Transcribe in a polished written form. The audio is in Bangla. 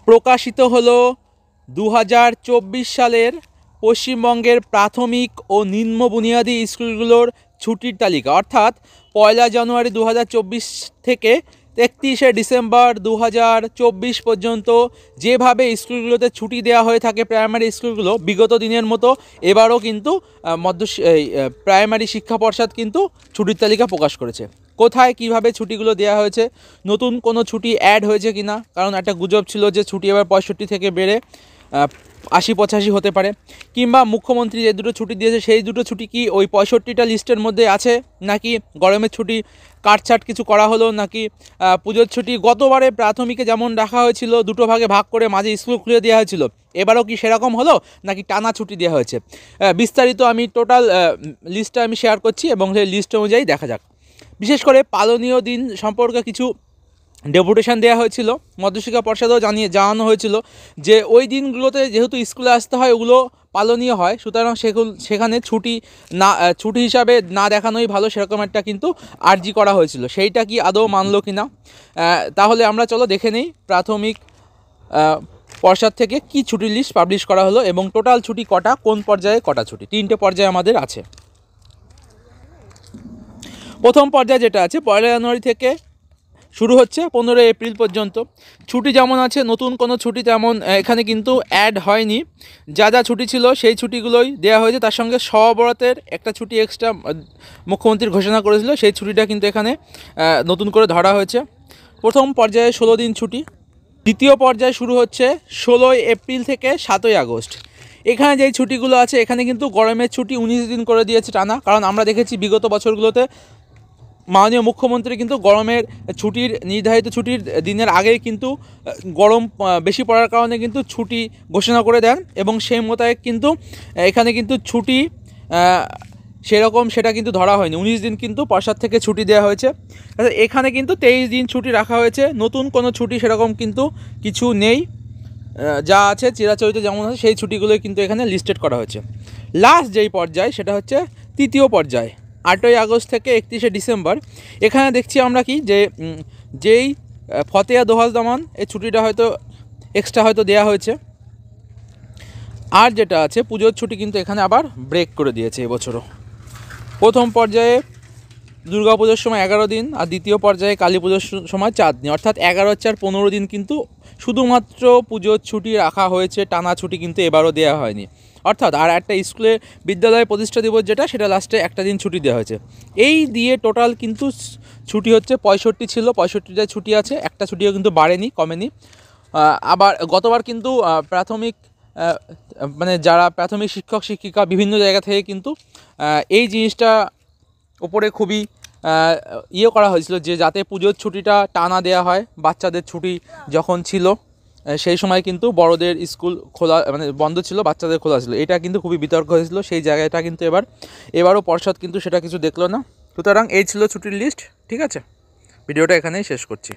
প্রকাশিত হলো 2024 সালের পশ্চিমবঙ্গের প্রাথমিক ও নিম্ন বুনিয়াদী স্কুলগুলোর ছুটির তালিকা, অর্থাৎ 1 জানুয়ারি 2024 থেকে 31শে ডিসেম্বর 2024 পর্যন্ত যেভাবে স্কুলগুলোতে ছুটি দেওয়া হয়ে থাকে প্রাইমারি স্কুলগুলো, বিগত দিনের মতো এবারও কিন্তু প্রাইমারি শিক্ষা পর্ষদ কিন্তু ছুটির তালিকা প্রকাশ করেছে। কোথায় কিভাবে ছুটিগুলো দেওয়া হয়েছে, নতুন কোনো ছুটি অ্যাড হয়েছে কিনা, কারণ একটা গুজব ছিল যে ছুটি এবার 65 থেকে বেড়ে 80-85 হতে পারে, কিংবা মুখ্যমন্ত্রী যে দুটো ছুটি দিয়েছে সেই দুটো ছুটি কি ওই 65টা লিস্টের মধ্যে আছে, নাকি গরমের ছুটি কাটছাট কিছু করা হলো, নাকি পুজোর ছুটি গতবারে প্রাথমিকে যেমন রাখা হয়েছিল দুটো ভাগে ভাগ করে মাঝে স্কুল খুলে দেওয়া হয়েছিল, এবারও কি সেরকম হলো নাকি টানা ছুটি দেওয়া হয়েছে। বিস্তারিত আমি টোটাল লিস্টটা আমি শেয়ার করছি এবং সেই লিস্ট অনুযায়ী দেখা যাক। বিশেষ করে পালনীয় দিন সম্পর্কে কিছু ডেপুটেশন দেওয়া হয়েছিল, মধ্যশিক্ষা পর্ষদেও জানানো হয়েছিল যে ওই দিনগুলোতে যেহেতু স্কুলে আসতে হয় ওগুলো পালনীয় হয়, সুতরাং সেখানে ছুটি হিসাবে না দেখানোই ভালো, সেরকম একটা কিন্তু আর্জি করা হয়েছিল। সেইটা কি আদৌ মানলো কি না, তাহলে আমরা চলো দেখে নেই প্রাথমিক পর্ষদ থেকে কি ছুটির লিস্ট পাবলিশ করা হলো এবং টোটাল ছুটি কটা, কোন পর্যায়ে কটা ছুটি। 3টে পর্যায়ে আমাদের আছে। প্রথম পর্যায়ে যেটা আছে 1 জানুয়ারি থেকে শুরু হচ্ছে 15 এপ্রিল পর্যন্ত। ছুটি যেমন আছে, নতুন কোনো ছুটি তেমন এখানে কিন্তু অ্যাড হয়নি, যা যা ছুটি ছিল সেই ছুটিগুলোই দেওয়া হয়েছে। তার সঙ্গে সবরাতের একটা ছুটি এক্সট্রা মুখ্যমন্ত্রীর ঘোষণা করেছিল, সেই ছুটিটা কিন্তু এখানে নতুন করে ধরা হয়েছে। প্রথম পর্যায়ে 16 দিন ছুটি। দ্বিতীয় পর্যায়ে শুরু হচ্ছে 16 এপ্রিল থেকে 7 আগস্ট। এখানে যেই ছুটিগুলো আছে এখানে কিন্তু গরমের ছুটি 19 দিন করে দিয়েছে টানা, কারণ আমরা দেখেছি বিগত বছরগুলোতে মাননীয় মুখ্যমন্ত্রী কিন্তু গরমের ছুটির নির্ধারিত ছুটির দিনের আগেই কিন্তু গরম বেশি পড়ার কারণে কিন্তু ছুটি ঘোষণা করে দেন এবং সেই মোতাবেক কিন্তু এখানে কিন্তু ছুটি সেরকম সেটা কিন্তু ধরা হয়নি। 19 দিন কিন্তু পর্ষদ থেকে ছুটি দেওয়া হয়েছে। এখানে কিন্তু 23 দিন ছুটি রাখা হয়েছে, নতুন কোনো ছুটি সেরকম কিন্তু কিছু নেই, যা আছে চিরাচরিত যেমন আছে সেই ছুটিগুলোই কিন্তু এখানে লিস্টেড করা হয়েছে। লাস্ট যেই পর্যায় সেটা হচ্ছে তৃতীয় পর্যায় 8 আগস্ট থেকে 31শে ডিসেম্বর। এখানে দেখছি আমরা কি যেই ফতেয়া দোহাজ দামান এই ছুটিটা হয়তো এক্সট্রা হয়তো দেওয়া হয়েছে। আর যেটা আছে পুজোর ছুটি কিন্তু এখানে আবার ব্রেক করে দিয়েছে এবছরও। প্রথম পর্যায়ে দুর্গাপুজোর সময় 11 দিন আর দ্বিতীয় পর্যায়ে কালী পুজোর সময় 4 দিন, অর্থাৎ 11-4-15 দিন কিন্তু শুধুমাত্র পুজোর ছুটি রাখা হয়েছে, টানা ছুটি কিন্তু এবারও দেওয়া হয়নি। অর্থাৎ আর একটা স্কুলে বিদ্যালয় প্রতিষ্ঠা দিবস যেটা সেটা লাস্টে একটা দিন ছুটি দেওয়া হয়েছে। এই দিয়ে টোটাল কিন্তু ছুটি হচ্ছে 65 ছিল, 65টায় ছুটি আছে, একটা ছুটিও কিন্তু বাড়েনি কমেনি। আবার গতবার কিন্তু প্রাথমিক মানে যারা প্রাথমিক শিক্ষক শিক্ষিকা বিভিন্ন জায়গা থেকে কিন্তু এই জিনিসটা ওপরে খুবই করা হয়েছিল যে যাতে পুজোর ছুটিটা টানা দেওয়া হয়। বাচ্চাদের ছুটি যখন ছিল সেই সময় কিন্তু বড়দের স্কুল খোলা মানে বন্ধ ছিল, বাচ্চাদের খোলা ছিল, এটা কিন্তু খুবই বিতর্ক হয়েছিল। সেই জায়গাটা কিন্তু এবারও পর্ষদ কিন্তু সেটা কিছু দেখলো না। সুতরাং এই ছিল ছুটির লিস্ট। ঠিক আছে, ভিডিওটা এখানেই শেষ করছি।